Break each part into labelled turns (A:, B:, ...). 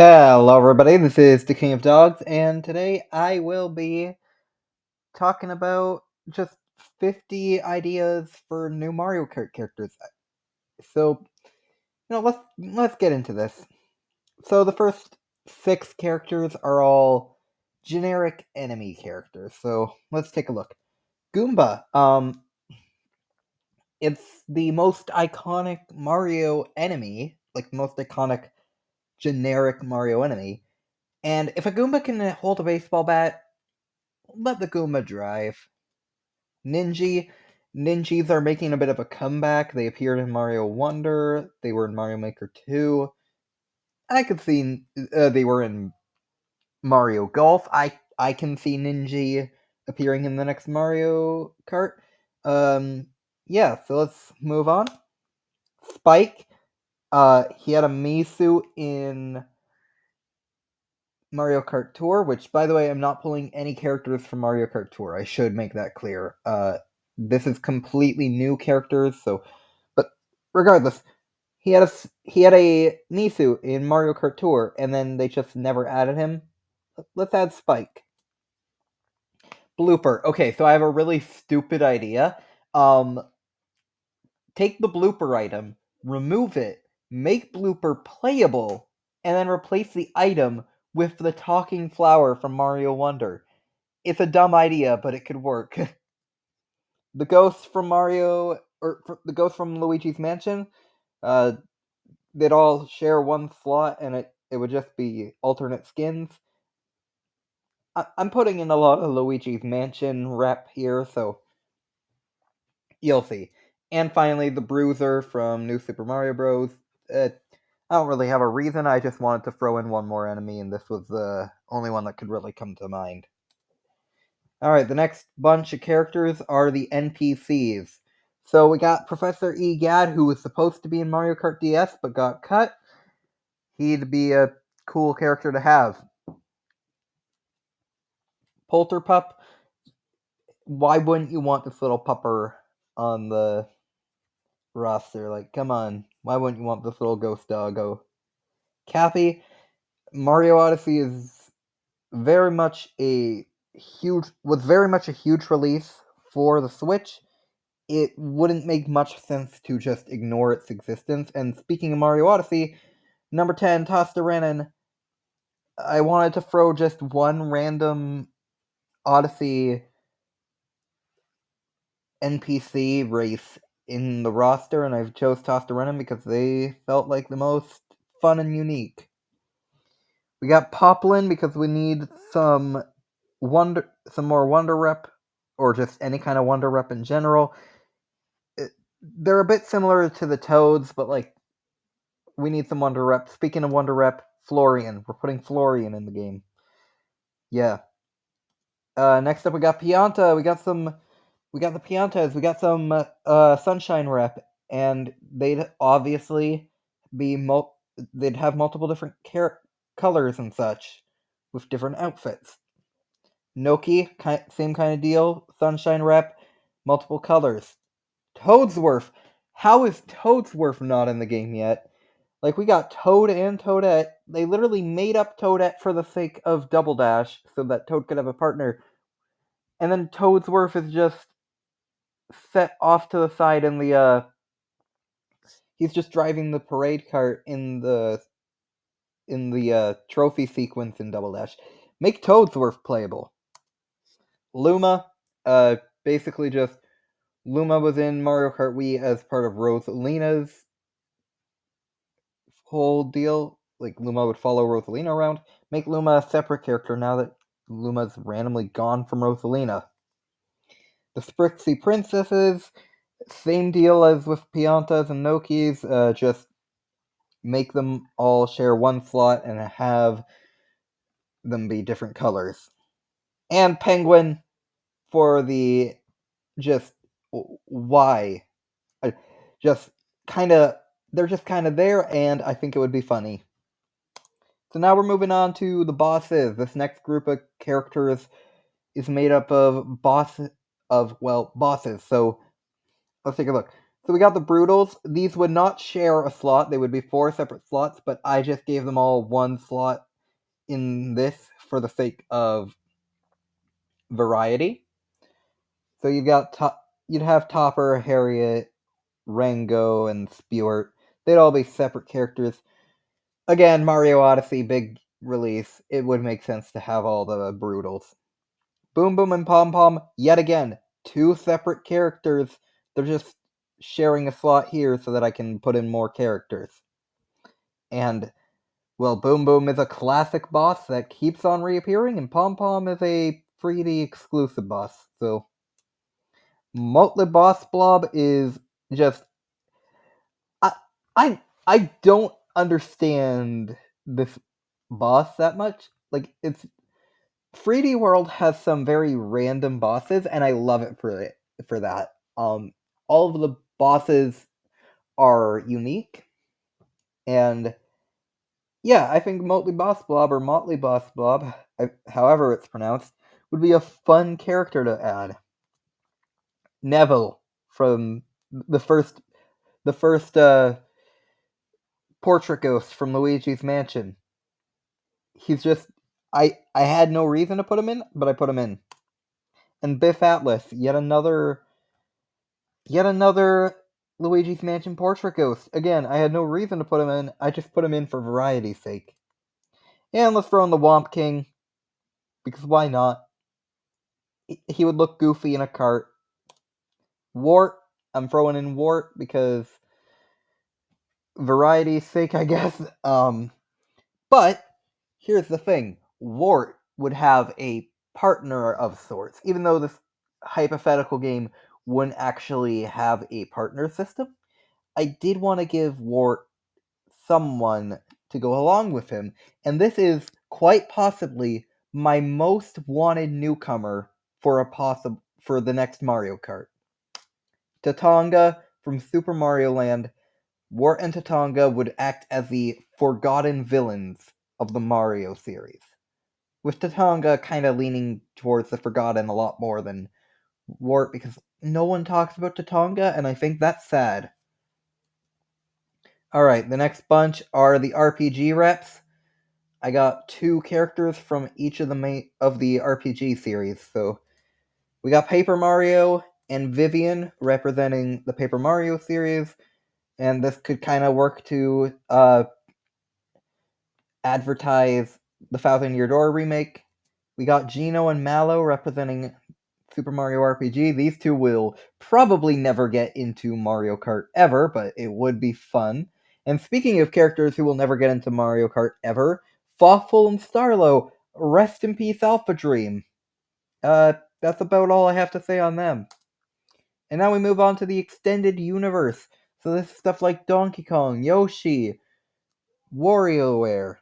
A: Hello, everybody. This is the King of Dogs, and today I will be talking about just 50 ideas for new Mario Kart characters. So, let's get into this. So, the first 6 characters are all generic enemy characters. So, let's take a look. Goomba. It's the most iconic Mario enemy, like the most iconic generic Mario enemy. And if a Goomba can hold a baseball bat, let the Goomba drive. Ninja. Ninjas are making a bit of a comeback. They appeared in Mario Wonder. They were in Mario Maker 2. I could see they were in Mario Golf. I can see Ninja appearing in the next Mario Kart. Um, yeah. So let's move on. Spike. He had a Misu in Mario Kart Tour, which, by the way, I'm not pulling any characters from Mario Kart Tour. I should make that clear. This is completely new characters, but regardless, he had a Misu in Mario Kart Tour, and then they just never added him. Let's add Spike. Blooper. Okay, so I have a really stupid idea. Um, take the blooper item, remove it, make blooper playable, and then replace the item with the talking flower from Mario Wonder. It's a dumb idea, but it could work. The ghosts from the ghosts from Luigi's Mansion, uh, they'd all share one slot, and it would just be alternate skins. I'm putting in a lot of Luigi's Mansion rep here, so you'll see. And finally, the Bruiser from New Super Mario Bros. I don't really have a reason. I just wanted to throw in one more enemy, and this was the only one that could really come to mind. Alright, the next bunch of characters are the NPCs. So we got Professor Egad, who was supposed to be in Mario Kart DS but got cut. He'd be a cool character to have. Polterpup, why wouldn't you want this little pupper on the roster? Like, come on. Why wouldn't you want this little ghost doggo? Cappy, Mario Odyssey is very much a huge release for the Switch. It wouldn't make much sense to just ignore its existence. And speaking of Mario Odyssey, number 10, Tosta Renin, I wanted to throw just one random Odyssey NPC race in the roster, and I've chose Tosta Renin because they felt like the most fun and unique. We got Poplin because we need some more Wonder Rep, or just any kind of Wonder Rep in general. They're a bit similar to the Toads, but like we need some Wonder Rep. Speaking of Wonder Rep, Florian. We're putting Florian in the game. Yeah. Next up, we got Pianta. We got the Piantas. We got some Sunshine Rep, and they'd obviously be they'd have multiple different colors and such with different outfits. Noki, same kind of deal. Sunshine Rep, multiple colors. Toadsworth. How is Toadsworth not in the game yet? Like, we got Toad and Toadette. They literally made up Toadette for the sake of Double Dash so that Toad could have a partner. And then Toadsworth is just set off to the side in the, he's just driving the parade cart in the trophy sequence in Double Dash. Make Toadsworth playable. Luma, basically just, Luma was in Mario Kart Wii as part of Rosalina's whole deal. Like, Luma would follow Rosalina around. Make Luma a separate character now that Luma's randomly gone from Rosalina. The Sprixie Princesses, same deal as with Piantas and Nokis, just make them all share one slot and have them be different colors. And Penguin for the just why. Just kind of, they're just kind of there, and I think it would be funny. So now we're moving on to the bosses. This next group of characters is made up of bosses. So let's take a look. So we got the Brutals. These would not share a slot. They would be 4 separate slots, but I just gave them all one slot in this for the sake of variety. So you'd have Topper, Harriet, Rango, and Spewart. They'd all be separate characters. Again, Mario Odyssey, big release. It would make sense to have all the Brutals. Boom Boom and Pom Pom, yet again, 2 separate characters. They're just sharing a slot here so that I can put in more characters. And, well, Boom Boom is a classic boss that keeps on reappearing, and Pom Pom is a 3D exclusive boss. So, Motley Boss Blob is just. I, I don't understand this boss that much. Like, it's 3D World has some very random bosses, and I love it for that. All of the bosses are unique, and yeah, I think Motley Boss Blob or Motley Boss Blob, however it's pronounced, would be a fun character to add. Neville from the first portrait ghost from Luigi's Mansion. He's just I had no reason to put him in, but I put him in. And Biff Atlas, yet another Luigi's Mansion portrait ghost. Again, I had no reason to put him in. I just put him in for variety's sake. And let's throw in the Womp King, because why not? He would look goofy in a cart. Wart, I'm throwing in Wart because variety's sake, I guess. But here's the thing: Wart would have a partner of sorts, even though this hypothetical game wouldn't actually have a partner system. I did want to give Wart someone to go along with him, and this is quite possibly my most wanted newcomer for the next Mario Kart. Tatanga from Super Mario Land. Wart and Tatanga would act as the forgotten villains of the Mario series, with Tatanga kind of leaning towards the forgotten a lot more than Wart because no one talks about Tatanga, and I think that's sad. Alright, the next bunch are the RPG reps. I got 2 characters from each of the RPG series. So we got Paper Mario and Vivian representing the Paper Mario series, and this could kind of work to advertise the Thousand Year Door remake. We got Gino and Mallow representing Super Mario RPG. These two will probably never get into Mario Kart ever, but it would be fun. And speaking of characters who will never get into Mario Kart ever, Fawful and Starlo, rest in peace, Alpha Dream. That's about all I have to say on them. And now we move on to the extended universe. So this is stuff like Donkey Kong, Yoshi, WarioWare.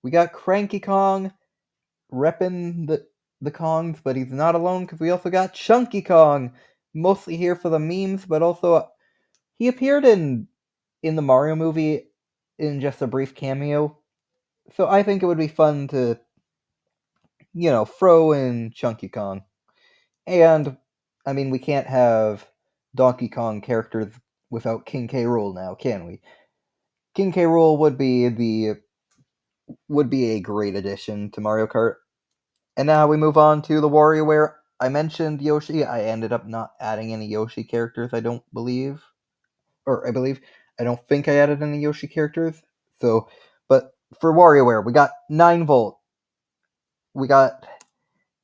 A: We got Cranky Kong repping the Kongs, but he's not alone because we also got Chunky Kong, mostly here for the memes, but also he appeared in the Mario movie in just a brief cameo. So I think it would be fun to throw in Chunky Kong. And I mean, we can't have Donkey Kong characters without King K. Rool now, can we? King K. Rool would be a great addition to Mario Kart. And now we move on to the WarioWare. I mentioned Yoshi. I ended up not adding any Yoshi characters, I don't believe. Or I believe. I don't think I added any Yoshi characters. So, but for WarioWare, we got 9-Volt. We got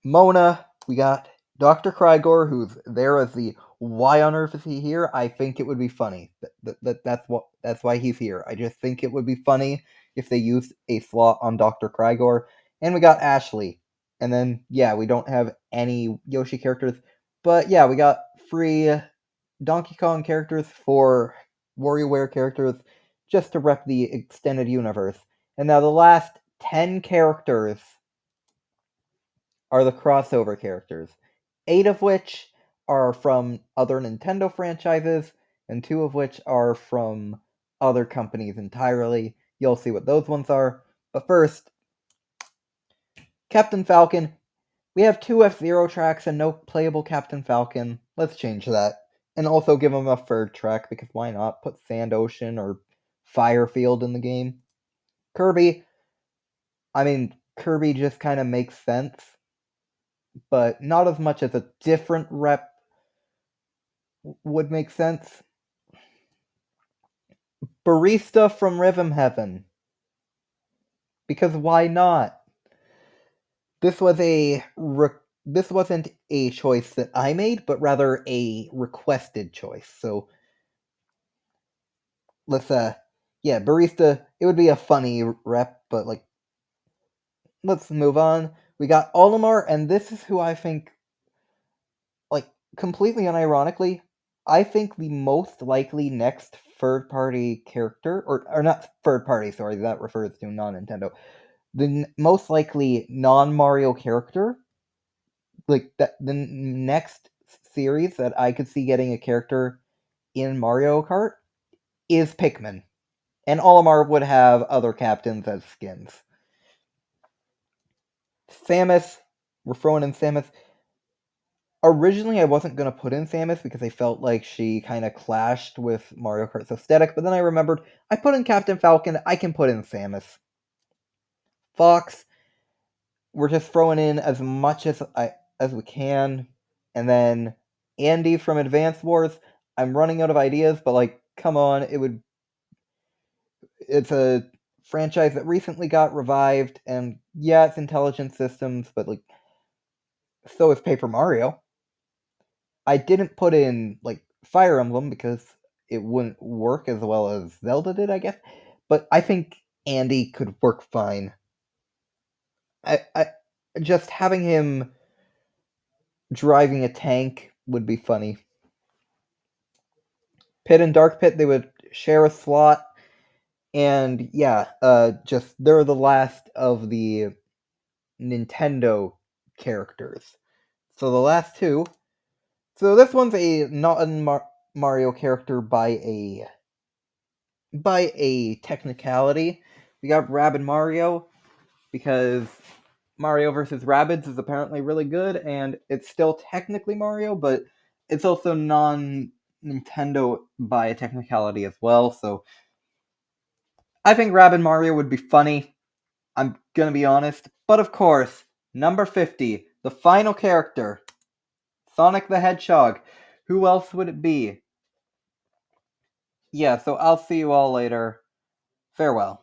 A: Mona. We got Dr. Krygor, who's there as the why on earth is he here? I think it would be funny. That's why he's here. I just think it would be funny if they used a slot on Dr. Krygor. And we got Ashley. And then yeah, we don't have any Yoshi characters, but yeah, we got free Donkey Kong characters for WarioWare characters just to rep the extended universe. And now the last 10 characters are the crossover characters, 8 of which are from other Nintendo franchises, and 2 of which are from other companies entirely. You'll see what those ones are. But first, Captain Falcon. We have 2 F-Zero tracks and no playable Captain Falcon. Let's change that. And also give him a third track, because why not? Put Sand Ocean or Firefield in the game. Kirby, I mean, Kirby just kind of makes sense, but not as much as a different rep would make sense. Barista from Rhythm Heaven, because why not? This was this wasn't a choice that I made, but rather a requested choice. So let's yeah, barista. It would be a funny rep, but like, let's move on. We got Olimar, and this is who I think, like, completely unironically, I think the most likely next third party character, or not third party, sorry, that refers to non Nintendo. The most likely non Mario character, like that, the next series that I could see getting a character in Mario Kart is Pikmin. And Olimar would have other captains as skins. Samus, we're throwing in Samus. Originally, I wasn't going to put in Samus because I felt like she kind of clashed with Mario Kart's aesthetic, but then I remembered I put in Captain Falcon, I can put in Samus. Fox, we're just throwing in as much as we can, and then Andy from Advance Wars. I'm running out of ideas, but like, come on, it's a franchise that recently got revived, and yeah, it's intelligent systems, but like, so is Paper Mario. I didn't put in like Fire Emblem because it wouldn't work as well as Zelda did, I guess. But I think Andy could work fine. I just having him driving a tank would be funny. Pit and Dark Pit, they would share a slot, and yeah, just they're the last of the Nintendo characters. So the last two. So this one's a not a Mario character by a technicality. We got Rabbid Mario because Mario vs. Rabbids is apparently really good, and it's still technically Mario, but it's also non Nintendo by a technicality as well. So I think Rabbid Mario would be funny. I'm gonna be honest, but of course, number 50, the final character, Sonic the Hedgehog. Who else would it be? Yeah, so I'll see you all later. Farewell.